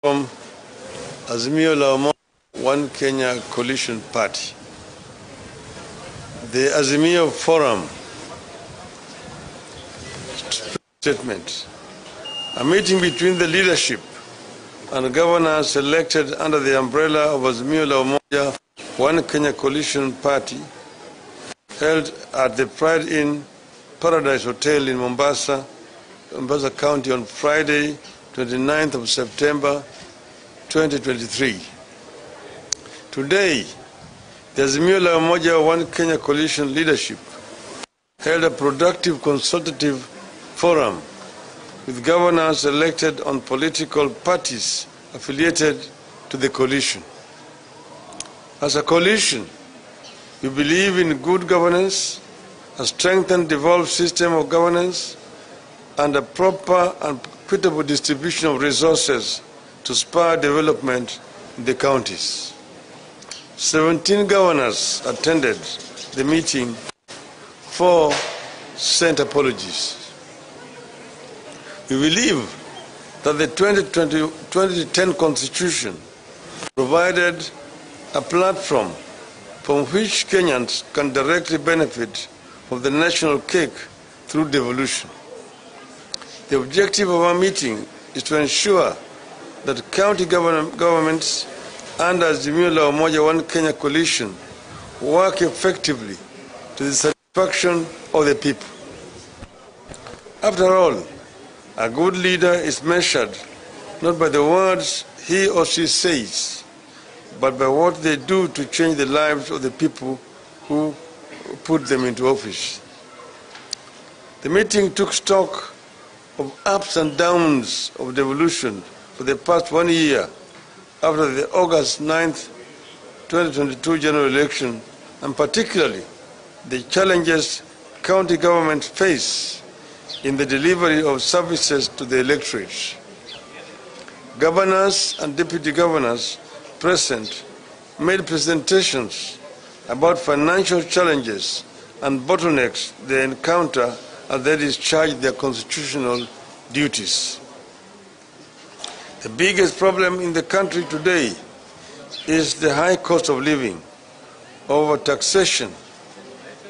From Azimio One Kenya Coalition Party. The Azimio Forum statement. A meeting between the leadership and governors elected under the umbrella of Azimio One Kenya Coalition Party held at the Pride Inn Paradise Hotel in Mombasa County on Friday, 29th of September 2023. Today, the Azimio One Kenya Coalition leadership held a productive consultative forum with governors elected on political parties affiliated to the coalition. As a coalition, we believe in good governance, a strengthened, devolved system of governance, and a proper and equitable distribution of resources to spur development in the counties. 17 governors attended the meeting. 4 sent apologies. We believe that the 2010 Constitution provided a platform from which Kenyans can directly benefit from the national cake through devolution. The objective of our meeting is to ensure that county governments under Azimio One Kenya Coalition work effectively to the satisfaction of the people. After all, a good leader is measured not by the words he or she says, but by what they do to change the lives of the people who put them into office. The meeting took stock of ups and downs of devolution for the past 1 year after the August 9th, 2022 general election, and particularly the challenges county governments face in the delivery of services to the electorate. Governors and deputy governors present made presentations about financial challenges and bottlenecks they encounter as they discharge their constitutional duties. The biggest problem in the country today is the high cost of living, over-taxation,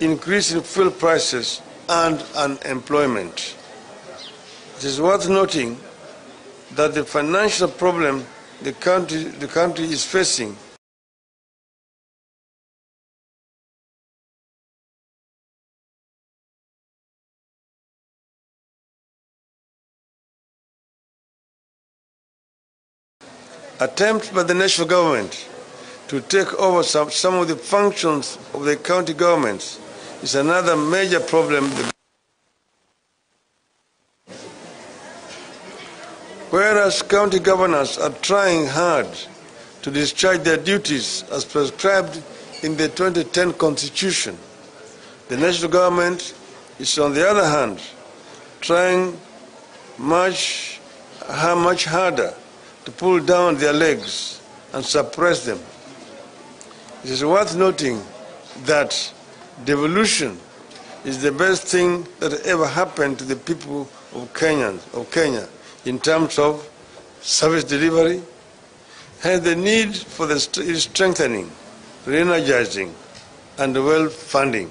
increase in fuel prices, and unemployment. It is worth noting that the financial problem the country is facing attempts by the national government to take over some of the functions of the county governments is another major problem. Whereas county governors are trying hard to discharge their duties as prescribed in the 2010 Constitution, the national government is, on the other hand, trying much harder to pull down their legs and suppress them. It is worth noting that devolution is the best thing that ever happened to the people of Kenya in terms of service delivery, hence the need for the strengthening, re-energizing, and well-funding.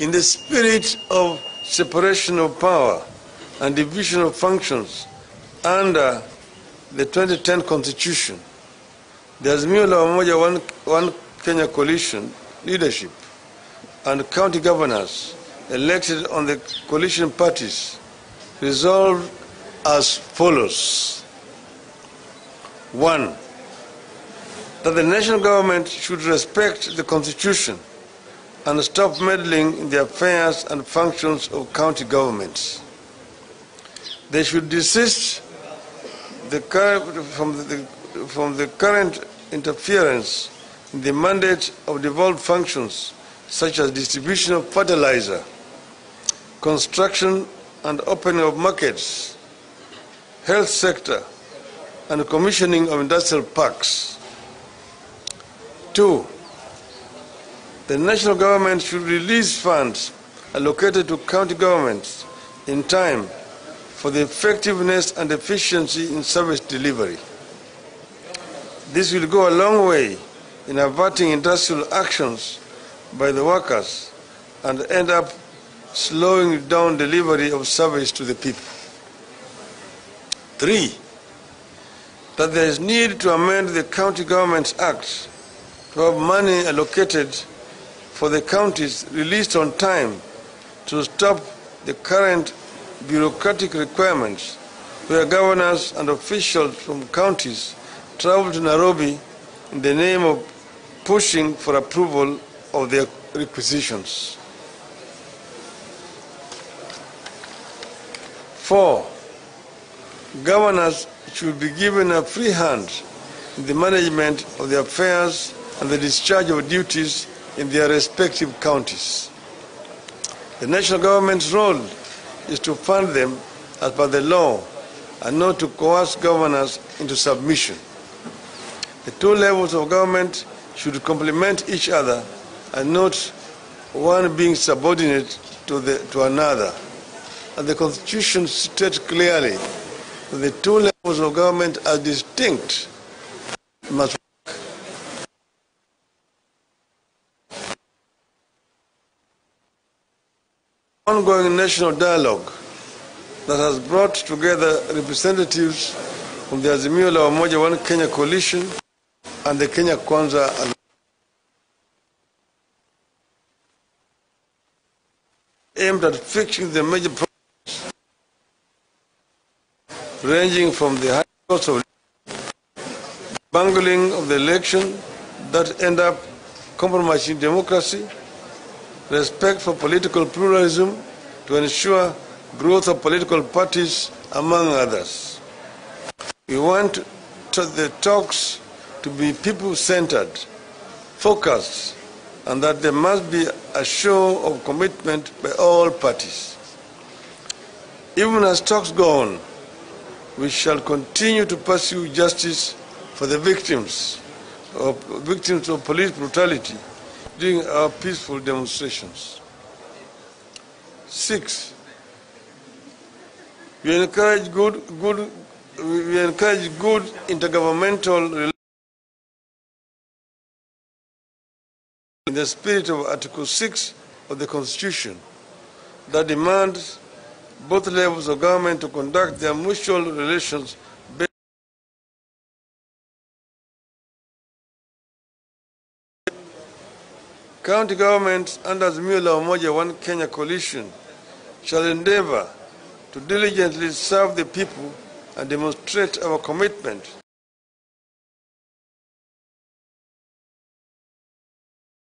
In the spirit of separation of power and division of functions under the 2010 Constitution, the Azimio One Kenya Coalition leadership and county governors elected on the coalition parties resolved as follows. 1. That the national government should respect the Constitution and stop meddling in the affairs and functions of county governments. They should desist from the current interference in the mandate of devolved functions such as distribution of fertilizer, construction and opening of markets, health sector, and commissioning of industrial parks. 2. The national government should release funds allocated to county governments in time for the effectiveness and efficiency in service delivery. This will go a long way in averting industrial actions by the workers and end up slowing down delivery of service to the people. 3, that there is need to amend the County Governments Act to have money allocated for the counties released on time to stop the current bureaucratic requirements where governors and officials from counties travel to Nairobi in the name of pushing for approval of their requisitions. 4, governors should be given a free hand in the management of their affairs and the discharge of duties in their respective counties. The national government's role is to fund them as per the law and not to coerce governors into submission. The two levels of government should complement each other and not one being subordinate to another. And the Constitution states clearly that the two levels of government are distinct must work. Ongoing national dialogue that has brought together representatives from the Azimio la Umoja One Kenya coalition and the Kenya Kwanza aimed at fixing the major problems ranging from the high cost of bungling of the election that end up compromising democracy, respect for political pluralism to ensure growth of political parties, among others. We want the talks to be people-centered, focused, and that there must be a show of commitment by all parties. Even as talks go on, we shall continue to pursue justice for the victims of police brutality during our peaceful demonstrations. 6, we encourage good intergovernmental relations in the spirit of Article 6 of the Constitution that demands both levels of government to conduct their mutual relations based county governments under Azimio la Umoja One Kenya coalition shall endeavor to diligently serve the people and demonstrate our commitment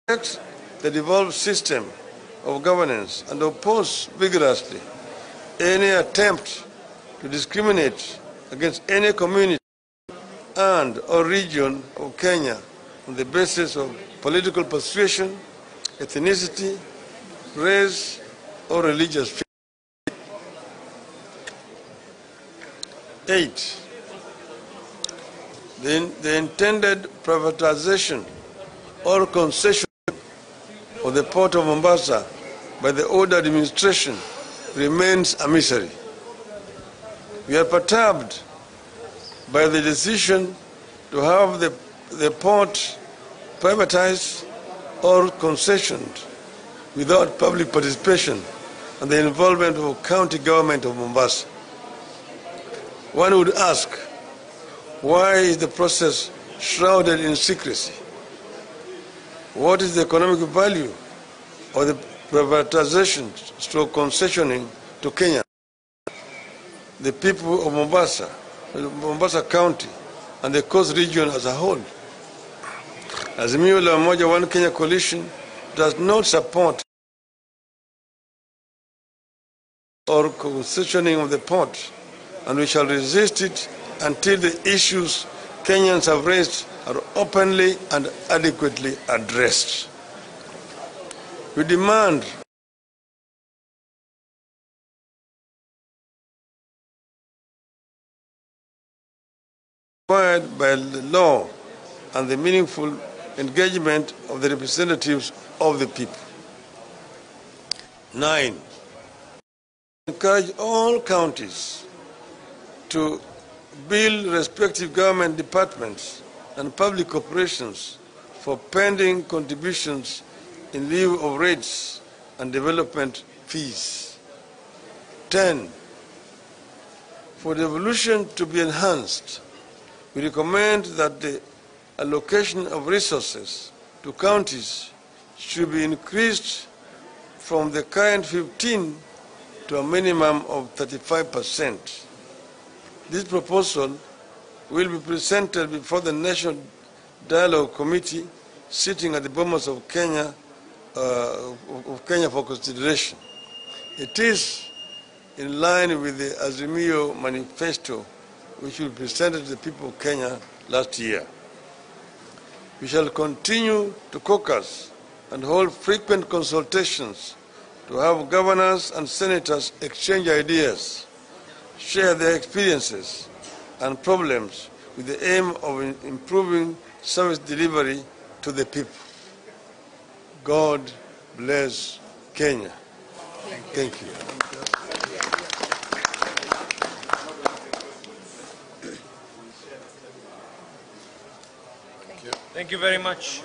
to the devolved system of governance and oppose vigorously any attempt to discriminate against any community and or region of Kenya on the basis of political persuasion, ethnicity, race, or religious faith. 8, the intended privatization or concession of the port of Mombasa by the old administration remains a mystery. We are perturbed by the decision to have the port privatized or concessioned without public participation and the involvement of the county government of Mombasa. One would ask, why is the process shrouded in secrecy? What is the economic value of the privatization stroke concessioning to Kenya, the people of Mombasa County, and the coast region as a whole? Azimio la Umoja One Kenya coalition does not support or concessioning of the port, and we shall resist it until the issues Kenyans have raised are openly and adequately addressed. We demand required by the law and the meaningful engagement of the representatives of the people. 9, encourage all counties to build respective government departments and public corporations for pending contributions in lieu of rates and development fees. 10. For devolution to be enhanced, we recommend that the allocation of resources to counties should be increased from the current 15 to a minimum of 35%. This proposal will be presented before the National Dialogue Committee sitting at the Bomas of Kenya for consideration. It is in line with the Azimio manifesto which we presented to the people of Kenya last year. We shall continue to caucus and hold frequent consultations to have governors and senators exchange ideas, share their experiences and problems with the aim of improving service delivery to the people. God bless Kenya. Thank you. Thank you very much.